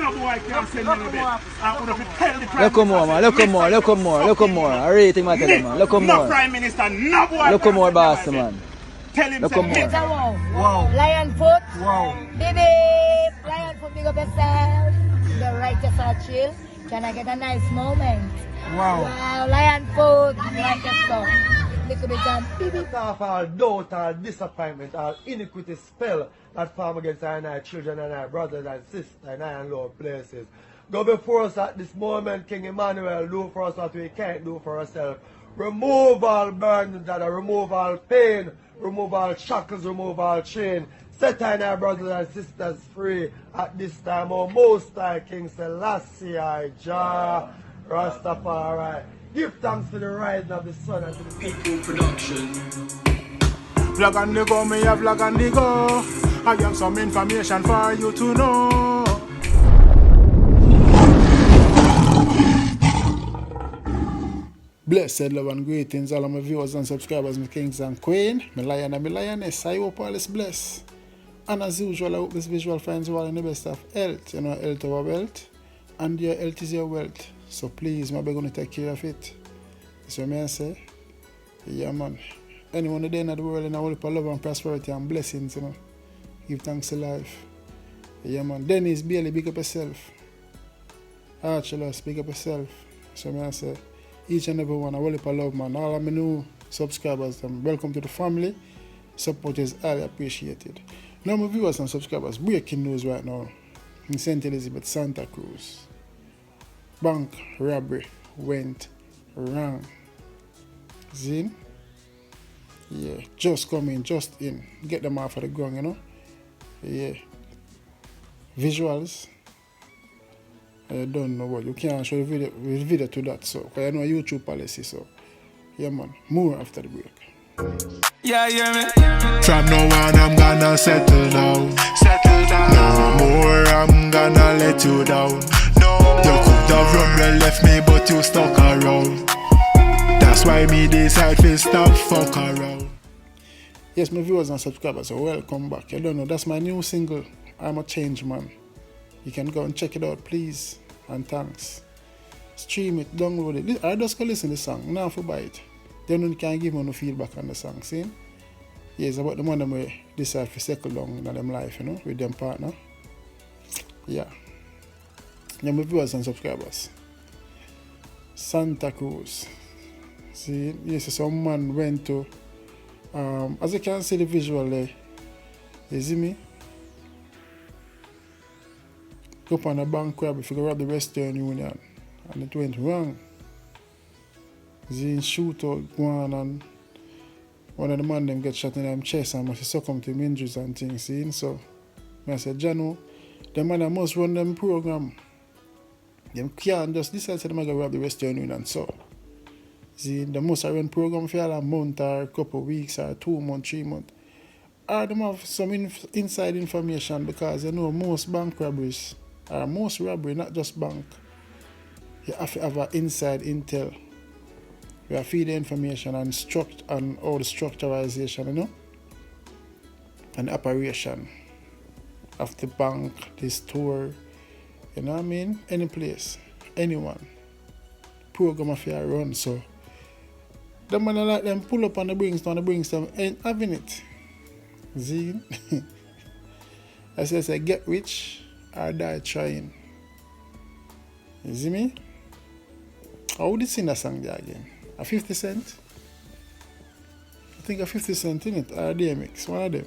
no boy can send me in bed. I would have tell the prime Look more, man. Look more. I really think, man. Look more. No prime minister, no boy. Look more, boss, man. Tell him look say, more. Wow. Lion foot. Wow. Baby. Lion foot, big up yourself. The righteous are chill. Can I get a nice moment? Wow. Wow, lion foot. Righteous stuff. Little bit of baby. Off all doubt, all disappointment, all iniquity spell that form against our children and our brothers and sisters in our low places. Go before us at this moment, King Emmanuel. Do for us what we can't do for ourselves. Remove all burdens, remove all pain, remove all shackles, remove all chain. Set our brothers and sisters free at this time. Oh, Most High King Selassie, Jah, Rastafari. Give thanks to the rising of the sun and to the People production. Vlog and the go, me a vlog and the go. I have some information for you to know. Blessed love and greetings all of my viewers and subscribers, my kings and queen, my lion and my lioness. I hope all is blessed. And as usual, I hope this visual finds you all in the best of health. You know, health over wealth. And your health is your wealth. So please, I'm going to take care of it. That's what I say. Yeah, man. Anyone today in the world in a whole heap of love and prosperity and blessings, you know. Give thanks to life. Yeah, man. Dennis, Bailey, big up yourself. Archelaus, big up yourself. So I say, each and every one, a whole heap of love, man. All of my new subscribers, welcome to the family. Support is highly appreciated. Now, my viewers and subscribers, breaking news right now in St. Elizabeth, Santa Cruz. Bank robbery went wrong. Zin? Yeah, just come in, just in. Get them off of the ground, you know? Yeah. Visuals. I don't know what. You can't show the video to that, so. Because I know YouTube policy, so. Yeah, man. More after the break. Yeah, me. From now on, I'm gonna settle down. No more, I'm gonna let you down. You could have run well left me, but you stuck around. That's why me decide to stop fuck around. Yes, my viewers and subscribers, so welcome back. You don't know, that's my new single, I'm a Change Man. You can go and check it out, please, and thanks. Stream it, download it. I just go listen to the song, now for buy it. Then you can give me no feedback on the song, see? Yeah, it's about the one that we decide to settle down in them life, you know, with them partner. Yeah. Yeah, my viewers and subscribers. Santa Cruz. See, yes, some man went to, as you can see the visual there, you see me? Go up on a bank robbery if you go rob the Western Union, and it went wrong. See, shootout Gvnman and one of the man them get shot in them chest and must succumb to injuries and things, see? So, I said, Jano, the man must run them program. Them can't just decide to go rob the Western Union, so. See, they must run program for a month or a couple of weeks or 2 months, 3 months. Or they have some inside information because you know most bank robberies, or most robbery, not just bank, you have to have an inside intel. You have to feed the information and all the structuralization, you know, and operation of the bank, the store, you know what I mean? Any place, anyone. Program of your run, so. The man like them pull up on the Bringstone ain't having it. See? I say, get rich or die trying. You see me? How would you sing that song there again? A 50 Cent? I think a 50 Cent in it, or DMX, one of them.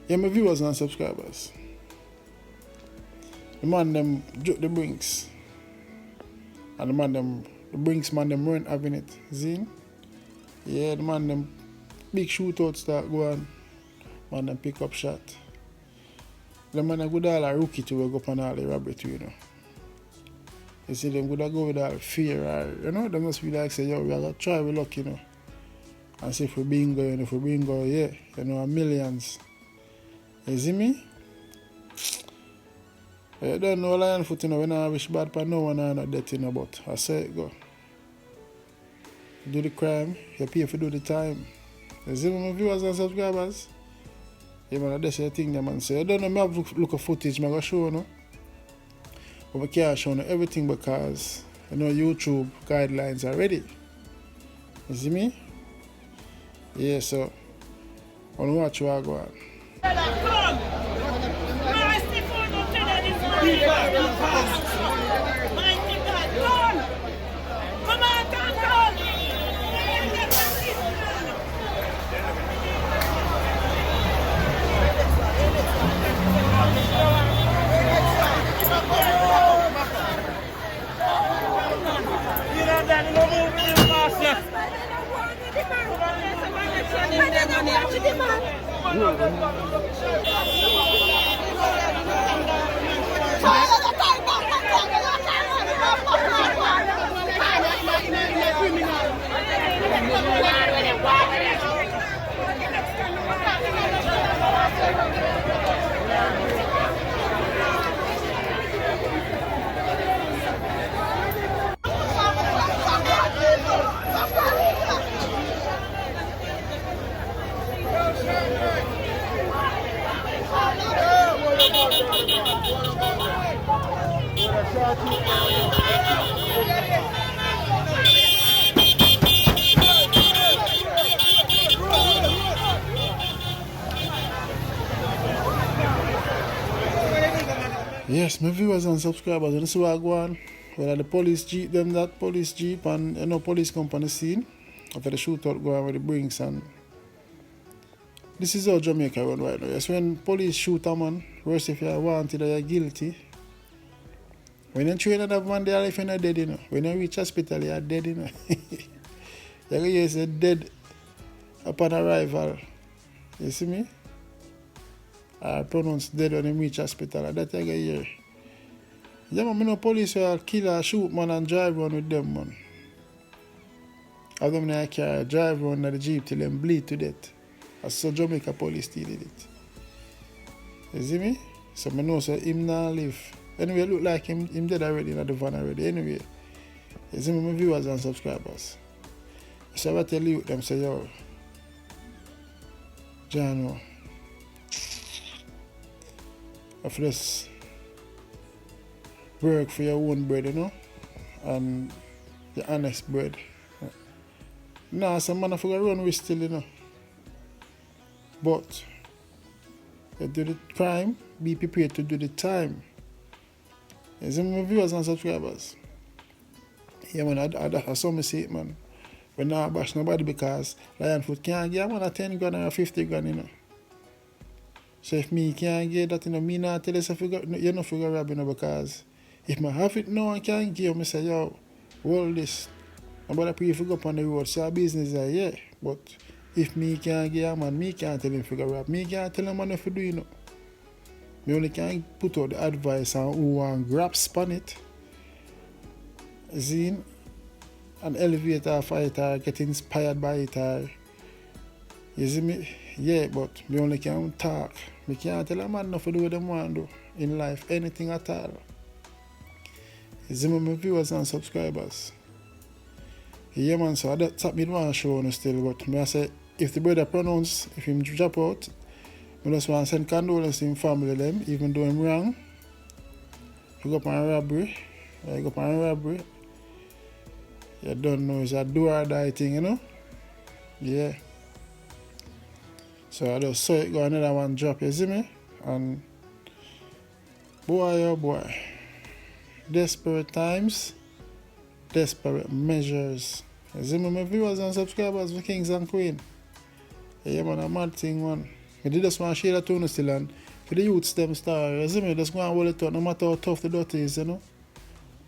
Yeah, my viewers and subscribers. The man them joke the Brinks. And the man them the Brinks man them weren't having it. See? Yeah, the man them big shootouts start going. Man them pick up shot. The man them good all a rookie to go up on all the robbery too, you know. You see them good go with all fear or, you know, they must be like say, yo, we are gonna try we luck, you know. And see if we bingo, and if we bingo, yeah, you know, millions. You see me? I don't know lion foot, you know, when I wish bad for no one or not that, you know, but I say it go. Do the crime, you pay for do the time. You see my viewers and subscribers? Yeah, man, that's the thing, man. So I don't know, I have look at footage, I'm going to show you. But I can't show you everything because, you know, YouTube guidelines are ready. You see me? Yeah, so, I want to watch what I go on. Yes, my viewers and subscribers, you see what I go on? Whether the police jeep, them that police jeep and you know police company scene after the shootout go on with the brinks and this is how Jamaica run right now. Yes, when police shoot a man, worse if you're wanted or you're guilty. When you train another man there, if you're not dead, you know. When you reach hospital, you're dead, you know. You're going to dead upon arrival. You see me? I pronounce dead when you reach hospital. That's what you hear. Yeah, man, I know police will kill or shoot man and drive around with them, man. Have them in a car, drive around the jeep till them bleed to death. That's so Jamaica police still did it. You see me? So I know so him not live. Anyway, look like him dead already in the van already. Anyway, you see me, my viewers and subscribers. So I tell you them say, yo, Jano, if this work for your own bread, you know, and your honest bread. Nah, some man have to run with still, you know. But you do the crime, be prepared to do the time. You see my viewers and subscribers. Yeah, man, I saw me say it, man. We not bash nobody because Lion Foot can't get man a 10 grand or a 50 grand, you know. So if me can't get that, you know, me not tell you you're not figure rob, you know, because if I have it now and can't give, me say, yo, hold this. Nobody pay if you go up on the road, so our business is yeah. But if me can't get a man, me can't tell him figure rob. Me can't tell him man if you do, you know. Me only can put out the advice on who want grasp on it. See, an elevator fighter, get inspired by it. You see me? Yeah, but me only can talk. Me can't tell a man nothing to do what them want to do in life, anything at all. You see me, my viewers and subscribers. Yeah, man, so that's what me want to show you still, but me I say, if the brother pronounce, if him drop out, I just want to send condolences to him family them, even though I'm wrong. You go up on robbery. You go up on robbery. You don't know, it's a do or die thing, you know? Yeah. So I just saw it go another one drop, you see me? And boy oh boy. Desperate times, desperate measures. You see me, my viewers and subscribers for Kings and Queen. Yeah, man, a mad thing, man. I did just want to share that to you still, and for the youths them star, you see me, just go and hold it up, no matter how tough the dirty is, you know?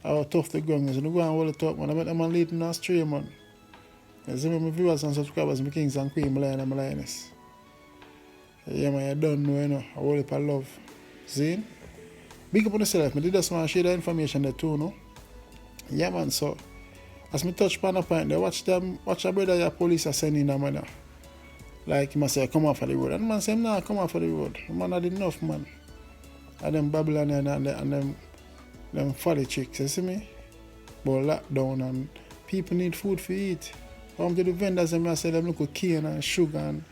How tough the gun is, you know, go and hold it up, man. I make them leading astray, man. You see me, my viewers and subscribers, my Kings and Queen, my lion and my lioness. Yeah, man, you don't know, you know, I hold it for love. See? Big up on yourself, I did just want to share that information there too, no? Yeah, man, so, as me touch upon a point there, watch a brother your police are sending them, man. Like, he must say, come off of the road. And the man say, nah, come off of the road. The man had enough, man. And them Babylon and them folly chicks, you see me? But lockdown and people need food to eat. Come to the vendors and I say them look at cane and sugar and,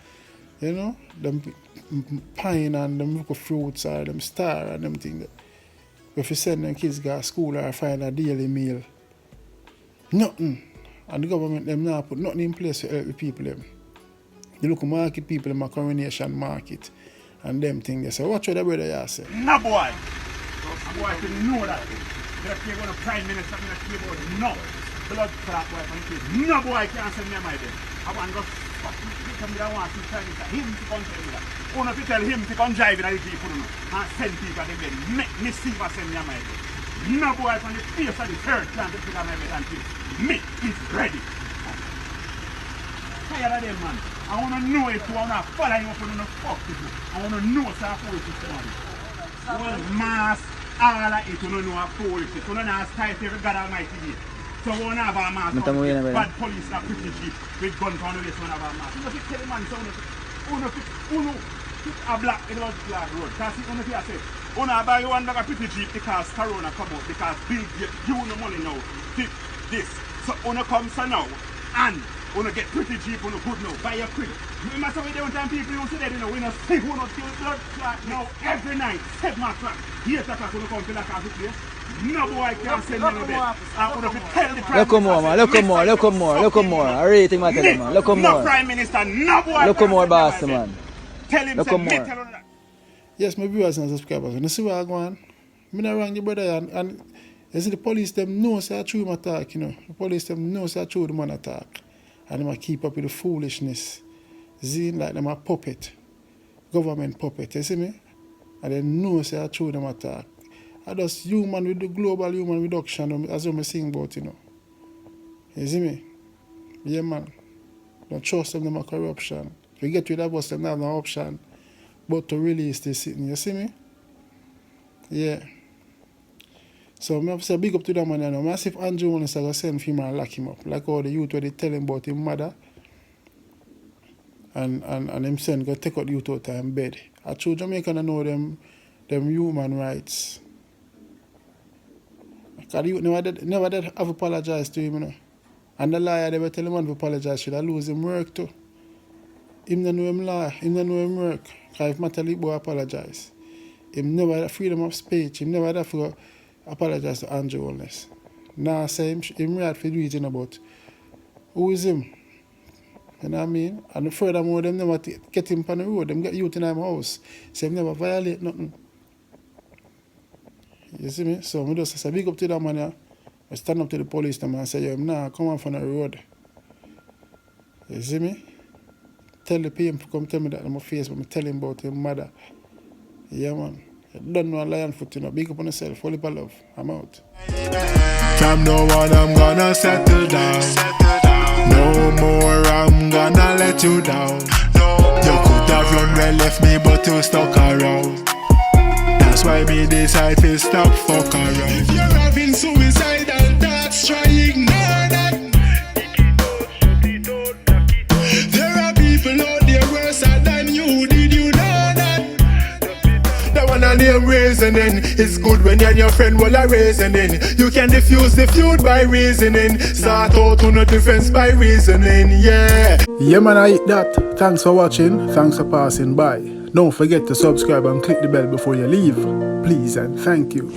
you know, them pine and them look fruits or them star and them things. If you send them kids go to school or find a daily meal, nothing. And the government them now put nothing in place to help the people them. The local market people them a coronation market and them things. They say, watch what the brother you say. No boy. A boy can know that. They're going to Prime Minister, I'm going to care about no blood clot boy from the kids. No boy can't send me my day. I want to go fuck me. I want to Prime Minister, him to come tell me that. I want to tell him to come drive in the people and send people to them. Make me see what send me my day. No boy from the face of the earth can't put on my bed and kill. Me is ready. Tired of them, man. I want to know if you want to follow you up on the fuck people. I want to know so I follow this morning. Well, mass. All of it, you don't know a police. You don't know how to every God Almighty day. So we don't have a mask. Bad police are pretty cheap with guns on the way, so we don't have a mask. You know, if you tell the man, so you know, a black in the black road. Because you know, if you say, you know, buy one bag of pretty cheap because Corona come out, because Bill Gates give you no money now. This. So you know, come so now, and you know, get pretty cheap, you know, good now, buy your quick. You must have the time people you see that, you know, we don't see who not kill blood clot now every night, 7 o'clock. 8 o'clock when you come to the car place. No boy can send me no bed. I would have tell the Prime Minister. Look more. I really think I tell him, man. Look more. No Prime Minister, no boy. Look more, boss, man. Tell him, look more. Yes, my viewers and subscribers, you see where I go on? I'm not wrong, your brother, and you see the police, them know say I true him attack, you know. The police, them know say I true the man attack. And them keep up with the foolishness. Zine like them a puppet. Government puppet, you see me? And they know say I true them attack. I just human with the global human reduction, as I'm saying about, you know. You see me? Yeah, man. Don't trust them a corruption. If you get rid of us, them have no option but to release this thing. You see me? Yeah. So I have to say big up to that man, you know. Massive Andrew wants to send him and lock him up. Like all the youth where they tell him about his mother. And him son go take out the youth out of him bed. I told Jamaican I know them human rights. Because the youth never did have apologized to him, you know. And the liar they were telling him to apologize, should I lose him work too. Him don't know him lie, him don't know him work. Because if Matali boy apologize. Him never had freedom of speech, him never had to apologize to Andrew Holness. Now say him right for do it, you know, but who is him? You know what I mean? And furthermore, them never get him on the road, them get youth in my house. So him never violate nothing. You see me? So I just say big up to that man here. I stand up to the police them and say, yo, nah, come on from the road. You see me? Tell the PM to come tell me that in my face, but I tell him about his mother. Yeah, man. You don't know a lion foot, you know. Big up on yourself. Holy love. I'm out. From now on, I'm gonna settle down. No more, I'm gonna let you down. You could have run well, left me, but you stuck around. That's why me decide to stop fuck around. If you're having suicidal thoughts, try ignore that. There are people out there worse than you. Did you know that? That one a name reasoning. It's good when you and your friend will a reasoning. You can diffuse the feud by reasoning. Start out on a defense by reasoning, yeah. Yeah, man, I eat that. Thanks for watching. Thanks for passing by. Don't forget to subscribe and click the bell before you leave. Please and thank you.